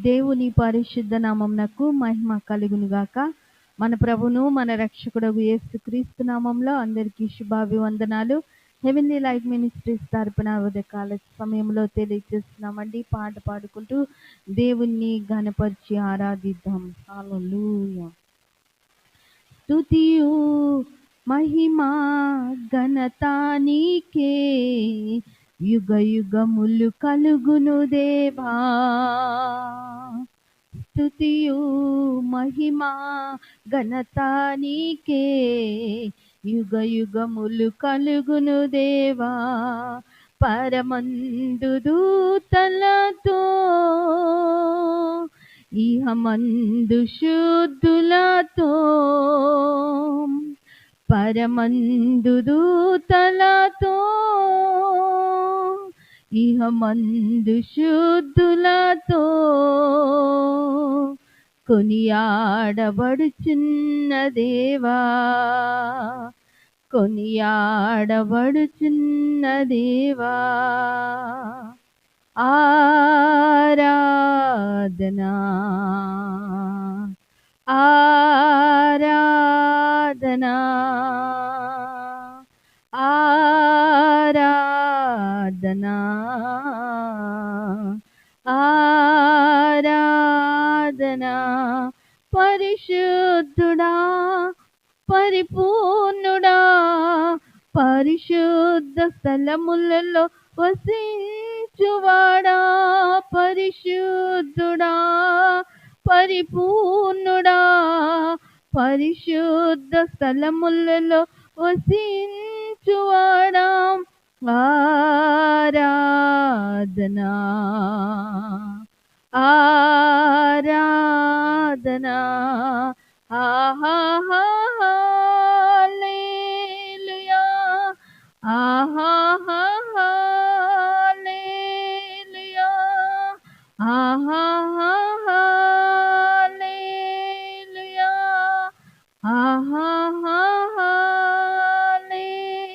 దేవుని పరిశుద్ధ నామమునకు మహిమ కలుగును గాక. మన ప్రభును మన రక్షకుడగు యేసుక్రీస్తు నామంలో అందరికీ శుభాభివందనాలు. హెవెన్లీ లైట్ మినిస్ట్రీస్ తరపున ఉదయకాల సమయంలో తెలియజేస్తున్నామండి. పాట పాడుకుంటూ దేవుణ్ణి ఘనపరిచి ఆరాధిద్దాం. హల్లెలూయా. స్తుతియు మహిమా ఘనత నీకే, యుగ యుగములు కలుగును దేవా. స్తుతియు మహిమా ఘనత నీకే, యుగ యుగములు కలుగును దేవా. పరమందు దూతలతో ఇహమందు శుద్ధులతో, పరమందు దూతలతో ఇహమందు శుద్ధులతో కొనియాడబడుచున్న దేవా, కొనియాడబడుచున్న దేవా. ఆరాధనా ఆరాధనా ఆరాధనా ఆరాధనా. పరిశుద్ధుడా పరిపూర్ణుడా, పరిశుద్ధ స్థలములలో వసించువాడా. పరిశుద్ధుడా పరిపూర్ణుడా, పరిశుద్ధ స్థలములలో వసించువాడా. ఆరాధనా ఆరాధనా. హల్లెలూయా హల్లెలూయా హల్లెలూయా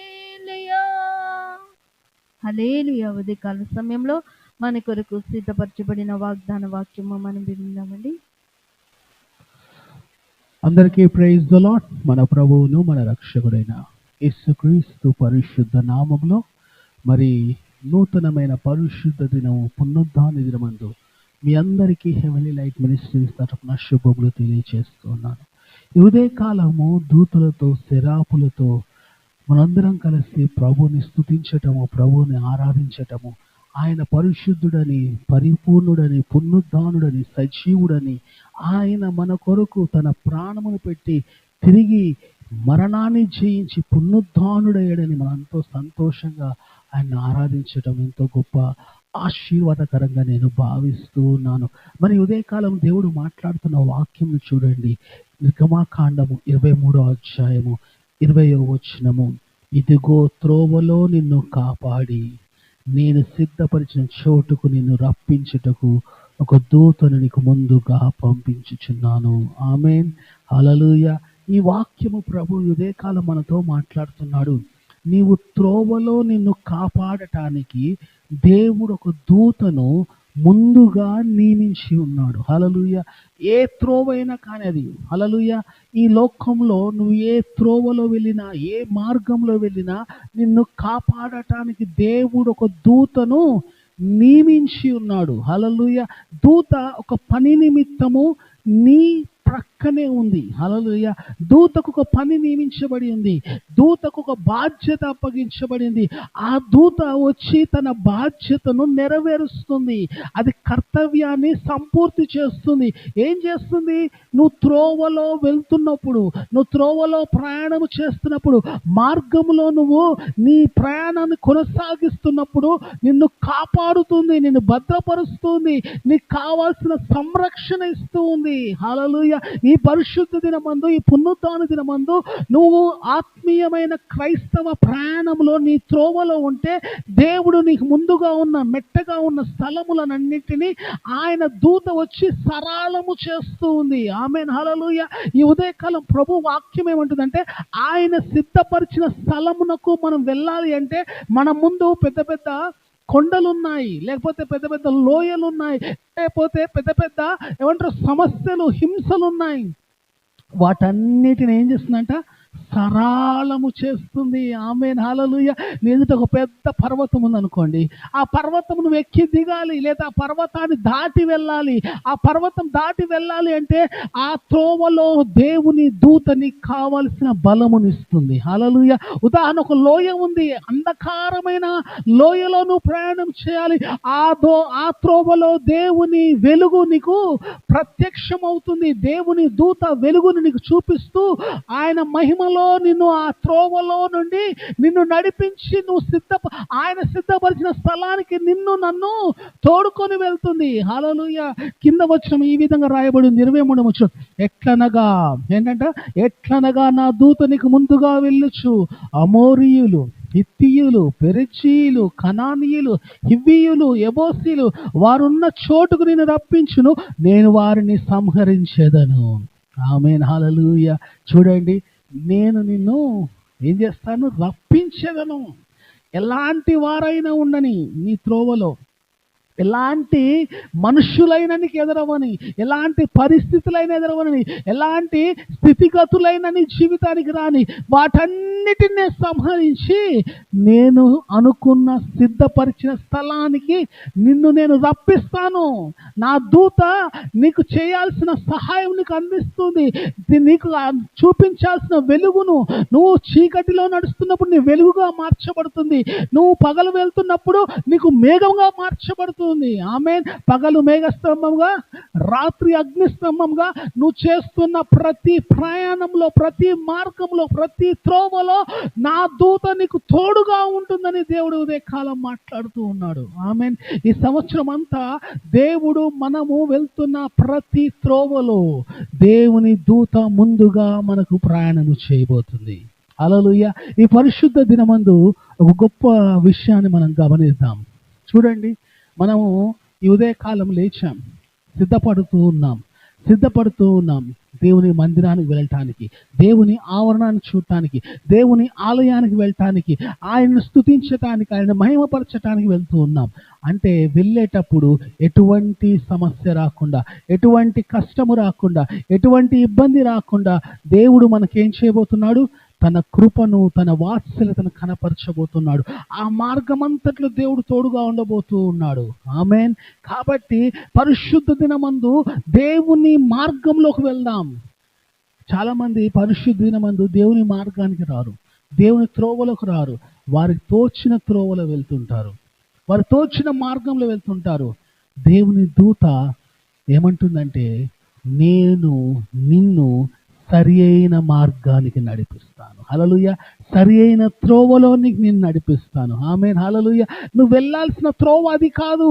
హల్లెలూయా. హల్లెలూయా. ఉదయకాల సమయంలో మన కొరకు సిద్ధపరచబడిన వాగ్దాన వాక్యము మనం విందామండి. అందరికీ ప్రైజ్ ద లార్డ్. మన ప్రభువును మన రక్షకుడైన యేసుక్రీస్తు పరిశుద్ధ నామములో మరి నూతనమైన పరిశుద్ధ దినము పునరుద్ధాన దినమందు మీ అందరికీ హెవెన్లీ లైట్ మినిస్ట్రీస్ తరపున శుభములు తెలియజేస్తున్నాను. ఈ ఉదయకాలము దూతలతో శరాపులతో మనందరం కలిసి ప్రభువుని స్తుతించటము, ప్రభువుని ఆరాధించటము, ఆయన పరిశుద్ధుడని, పరిపూర్ణుడని, పునరుద్ధానుడని, సజీవుడని, ఆయన మన కొరకు తన ప్రాణమును పెట్టి తిరిగి మరణాన్ని జయించి పునరుద్ధానుడయ్యాడని మనంతో సంతోషంగా ఆయన ఆరాధించటం ఎంతో గొప్ప ఆశీర్వాదకరంగా నేను భావిస్తూ ఉన్నాను. మరి ఉదయకాలం దేవుడు మాట్లాడుతున్న వాక్యం చూడండి. నిర్గమాకాండము 23వ అధ్యాయము 20వ వచనము. ఇదిగో త్రోవలో నిన్ను కాపాడి నేను సిద్ధపరిచిన చోటుకు నిన్ను రప్పించుటకు ఒక దూతను నీకు ముందుగా పంపించుచున్నాను. ఆమేన్, హల్లెలూయా. ఈ వాక్యము ప్రభు ఉదయకాలం మనతో మాట్లాడుతున్నాడు. నీవు త్రోవలో నిన్ను కాపాడటానికి దేవుడు ఒక దూతను ముందుగా నియమించి ఉన్నాడు. హల్లెలూయా. ఏ త్రోవైనా కానీ అది, హల్లెలూయా, ఈ లోకంలో నువ్వు ఏ త్రోవలో వెళ్ళినా, ఏ మార్గంలో వెళ్ళినా నిన్ను కాపాడటానికి దేవుడు ఒక దూతను నియమించి ఉన్నాడు. హల్లెలూయా. దూత ఒక పని నిమిత్తము నీ ప్రక్కనే ఉంది. హల్లెలూయా. దూతకు ఒక పని నియమించబడి ఉంది. దూతకు ఒక బాధ్యత అప్పగించబడింది. ఆ దూత వచ్చి తన బాధ్యతను నెరవేరుస్తుంది. అది కర్తవ్యాన్ని సంపూర్తి చేస్తుంది. ఏం చేస్తుంది? నువ్వు త్రోవలో వెళ్తున్నప్పుడు, నువ్వు త్రోవలో ప్రయాణం చేస్తున్నప్పుడు, మార్గంలో నువ్వు నీ ప్రయాణాన్ని కొనసాగిస్తున్నప్పుడు నిన్ను కాపాడుతుంది, నిన్ను భద్రపరుస్తుంది, నీకు కావాల్సిన సంరక్షణ ఇస్తూ ఉంది. హల్లెలూయా. ఈ పరిశుద్ధ దినమందు, ఈ పునరుద్ధాన దినమందు నువ్వు ఆత్మీయమైన క్రైస్తవ ప్రయాణంలో నీ త్రోవలో ఉంటే దేవుడు నీకు ముందుగా ఉన్న మెట్టగా ఉన్న స్థలములన్నింటినీ ఆయన దూత వచ్చి సరళము చేస్తూ ఉంది. ఆమేన్, హల్లెలూయా. ఈ ఉదయకాలం ప్రభు వాక్యం ఏమంటుందంటే, ఆయన సిద్ధపరిచిన స్థలమునకు మనం వెళ్ళాలి అంటే మన ముందు పెద్ద పెద్ద కొండలున్నాయి, లేకపోతే పెద్ద పెద్ద లోయలున్నాయి, లేకపోతే పెద్ద పెద్ద ఏమంటారు సమస్యలు, హింసలున్నాయి. వాటన్నిటిని ఏం చేస్తుందంట? సరళము చేస్తుంది. ఆమేన్, హల్లెలూయా. నీ ఎదుట ఒక పెద్ద పర్వతం ఉందనుకోండి, ఆ పర్వతం నువ్వు ఎక్కి దిగాలి, లేదా ఆ పర్వతాన్ని దాటి వెళ్ళాలి. ఆ పర్వతం దాటి వెళ్ళాలి అంటే ఆ త్రోవలో దేవుని దూత నీకు కావలసిన బలమునిస్తుంది. హల్లెలూయా. ఉదాహరణ, ఒక లోయ ఉంది, అంధకారమైన లోయలో నువ్వు ప్రయాణం చేయాలి. ఆ త్రోవలో దేవుని వెలుగు నీకు ప్రత్యక్షమవుతుంది. దేవుని దూత వెలుగుని నీకు చూపిస్తూ ఆయన మహిమలో నిన్ను ఆ త్రోవలో నుండి నిన్ను నడిపించి ఆయన సిద్ధపరిచిన స్థలానికి నన్ను తోడుకొని వెళ్తుంది. హల్లెలూయా. కింద వచనం ఈ విధంగా రాయబడింది, 23వ వచనం. ఎట్లనగా ఏంటంట? ఎట్లనగా నా దూత నీకు ముందుగా వెళ్ళుచు అమోరీయులు, హిత్తీయులు, పెరిజీయులు, కనానీయులు, హివ్వీయులు, యెబూసీయులు వారున్న చోటుకు నేను రప్పించును, నేను వారిని సంహరించేదను. ఆమేన్, హల్లెలూయా. చూడండి, నేను నిన్ను ఏం చేస్తాను? రప్పించేదను. ఎలాంటి వారైనా ఉండని నీ త్రోవలో, ఎలాంటి మనుషులైన నీకు ఎదురవని, ఎలాంటి పరిస్థితులైనా ఎదురవని, ఎలాంటి స్థితిగతులైన నీ జీవితానికి రాని, వాటన్నిటిని సంహరించి నేను అనుకున్న సిద్ధపరిచిన స్థలానికి నేను రప్పిస్తాను. నా దూత నీకు చేయాల్సిన సహాయం నీకు అందిస్తుంది. నీకు చూపించాల్సిన వెలుగును, నువ్వు చీకటిలో నడుస్తున్నప్పుడు నీ వెలుగుగా మార్చబడుతుంది. నువ్వు పగలు వెళ్తున్నప్పుడు నీకు మేఘంగా మార్చబడుతుంది. ఆమేన్. పగలు మేఘస్తంభంగా, రాత్రి అగ్నిస్తంభంగా నువ్వు చేస్తున్న ప్రతి ప్రయాణంలో, ప్రతి మార్గంలో, ప్రతి త్రోవలో నా దూత నీకు తోడుగా ఉంటుందని దేవుడు ఉదయకాలం మాట్లాడుతూ ఉన్నాడు. ఆమేన్. ఈ సంవత్సరం అంతా దేవుడు మనము వెళ్తున్న ప్రతి త్రోవలో దేవుని దూత ముందుగా మనకు ప్రయాణం చేయబోతుంది. హల్లెలూయా. ఈ పరిశుద్ధ దినమందు ఒక గొప్ప విషయాన్ని మనం గమనిద్దాం. చూడండి, మనము ఈ ఉదయకాలం లేచాం, సిద్ధపడుతూ ఉన్నాం దేవుని మందిరానికి వెళ్ళటానికి, దేవుని ఆవరణాన్ని చూడటానికి, దేవుని ఆలయానికి వెళ్ళటానికి, ఆయనను స్తుతించటానికి, ఆయన మహిమపరచటానికి వెళ్తూ ఉన్నాం. అంటే వెళ్ళేటప్పుడు ఎటువంటి సమస్య రాకుండా, ఎటువంటి కష్టము రాకుండా, ఎటువంటి ఇబ్బంది రాకుండా దేవుడు మనకేం చేయబోతున్నాడు? తన కృపను, తన వాత్సల్యతను కనపరచబోతున్నాడు. ఆ మార్గమంతట్లో దేవుడు తోడుగా ఉండబోతూ ఉన్నాడు. ఆమేన్. కాబట్టి పరిశుద్ధ దినమందు దేవుని మార్గంలోకి వెళ్దాం. చాలా మంది పరిశుద్ధ దినమందు దేవుని మార్గానికి రారు, దేవుని త్రోవలకు రారు. వారికి తోచిన త్రోవలో వెళ్తుంటారు, వారు తోచిన మార్గంలో వెళ్తుంటారు. దేవుని దూత ఏమంటుందంటే, నేను నిన్ను సరి అయిన మార్గానికి నడిపిస్తాను. హల్లెలూయా. సరి అయిన త్రోవలో నేను నడిపిస్తాను. ఆమేన్, హల్లెలూయా. నువ్వు వెళ్ళాల్సిన త్రోవ అది కాదు,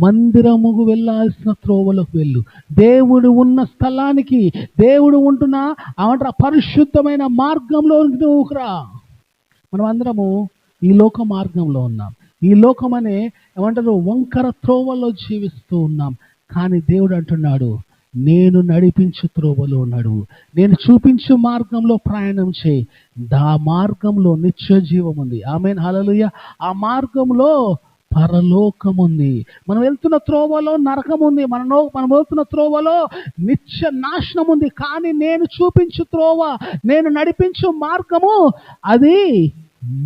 మందిరముకు వెళ్ళాల్సిన త్రోవలోకి వెళ్ళు. దేవుడు ఉన్న స్థలానికి, దేవుడు ఉంటున్న పరిశుద్ధమైన మార్గంలో నువ్వు రా. మనం అందరము ఈ లోక మార్గంలో ఉన్నాం. ఈ లోకమనే వంకర త్రోవలో జీవిస్తూ ఉన్నాం. కానీ దేవుడు అంటున్నాడు, నేను నడిపించు త్రోవలో నడువు, నేను చూపించు మార్గంలో ప్రయాణం చేయి. ఆ మార్గంలో నిత్య జీవం ఉంది. ఆమేన్, హల్లెలూయా. ఆ మార్గంలో పరలోకం ఉంది. మనం వెళ్తున్న త్రోవలో నరకం ఉంది, మనం వెళ్తున్న త్రోవలో నిత్య నాశనం ఉంది. కానీ నేను చూపించు త్రోవ, నేను నడిపించు మార్గము అది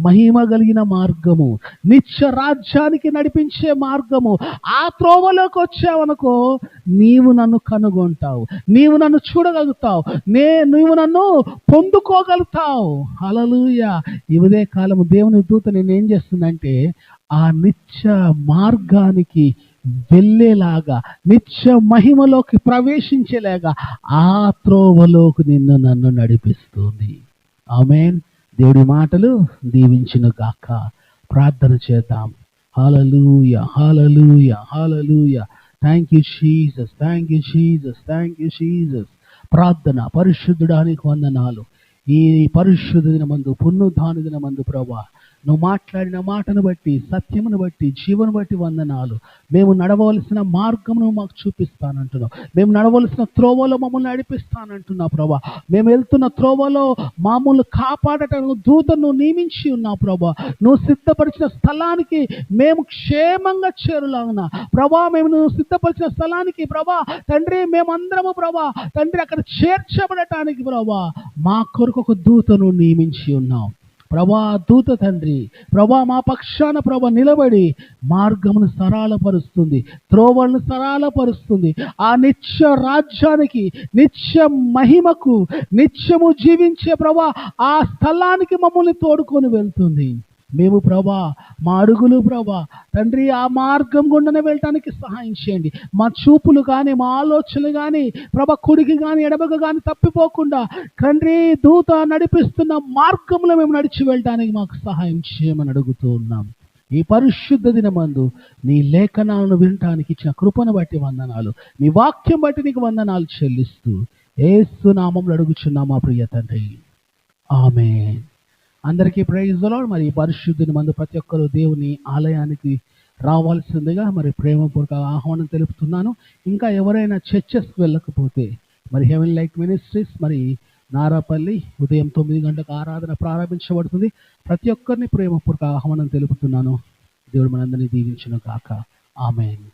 మహిమ కలిగిన మార్గము, నిత్య రాజ్యానికి నడిపించే మార్గము. ఆ త్రోవలోకి వచ్చావనుకో, నీవు నన్ను కనుగొంటావు, నీవు నన్ను చూడగలుగుతావు, నీవు నన్ను పొందుకోగలుగుతావు. హల్లెలూయా. ఈ ఉదయ కాలము దేవుని దూత నేనేం చేస్తుందంటే, ఆ నిత్య మార్గానికి వెళ్ళేలాగా, నిత్య మహిమలోకి ప్రవేశించేలాగా ఆ త్రోవలోకి నన్ను నడిపిస్తుంది. ఆమేన్. దేవుడి మాటలు దీవించును గాక. ప్రార్థన చేద్దాం. Hallelujah, hallelujah, hallelujah. Thank you Jesus, thank you Jesus, thank you Jesus. ప్రార్థన. పరిశుద్ధుడానికి వందనాలు. ఈ పరిశుద్ధ దినమందు, పునరుద్ధాన దినమందు ప్రభువా, నువ్వు మాట్లాడిన మాటను బట్టి, సత్యమును బట్టి, జీవను బట్టి వందనాలు. మేము నడవలసిన మార్గమును మాకు చూపిస్తానంటున్నావు. మేము నడవలసిన త్రోవలో మమ్మల్ని నడిపిస్తానంటున్నావు ప్రభా. మేము వెళ్తున్న త్రోవలో మామూలు కాపాడటం దూతను నియమించి ఉన్నావు ప్రభా. నువ్వు సిద్ధపరిచిన స్థలానికి మేము క్షేమంగా చేరులాగున ప్రభా, మేము నువ్వు సిద్ధపరిచిన స్థలానికి ప్రభా తండ్రి మేమందరము ప్రభా తండ్రి అక్కడ చేర్చబడటానికి ప్రభా మా కొరకు ఒక దూతను నియమించి ఉన్నావు ప్రభా. దూత తండ్రి ప్రభా మా పక్షాన ప్రభా నిలబడి మార్గమును సరళపరుస్తుంది, త్రోవలను సరళపరుస్తుంది. ఆ నిత్య రాజ్యానికి, నిత్య మహిమకు, నిత్యము జీవించే ప్రభా ఆ స్థలానికి మమ్మల్ని తోడుకొని వెళ్తుంది. మేము ప్రభా మా అడుగులు ప్రభా తండ్రి ఆ మార్గం గుండానే వెళ్ళటానికి సహాయం చేయండి. మా చూపులు కానీ, మా ఆలోచనలు కానీ ప్రభా కుడికి కానీ ఎడమకు కానీ తప్పిపోకుండా తండ్రి దూత నడిపిస్తున్న మార్గంలో మేము నడిచి వెళ్ళటానికి మాకు సహాయం చేయమని అడుగుతూ ఉన్నాం. ఈ పరిశుద్ధ దినమందు నీ లేఖనాలను వినటానికి ఇచ్చిన కృపను బట్టి వందనాలు, నీ వాక్యం బట్టి నీకు వందనాలు చెల్లిస్తూ యేసు నామములో అడుగుచున్నాం మా ప్రియ తండ్రి, ఆమేన్. అందరికీ ప్రైజ్ ది లార్డ్. మరి పరిశుద్ధుని మందు ప్రతి ఒక్కరు దేవుని ఆలయానికి రావాల్సిందిగా మరి ప్రేమపూర్వక ఆహ్వానం తెలుపుతున్నాను. ఇంకా ఎవరైనా చర్చెస్కి వెళ్ళకపోతే మరి హెవెన్ లైట్ మినిస్ట్రీస్ మరి నారాపల్లి ఉదయం 9 గంటలకు ఆరాధన ప్రారంభించబడుతుంది. ప్రతి ఒక్కరిని ప్రేమపూర్వక ఆహ్వానం తెలుపుతున్నాను. దేవుడు మనందరినీ దీవించును గాక. ఆమేన్.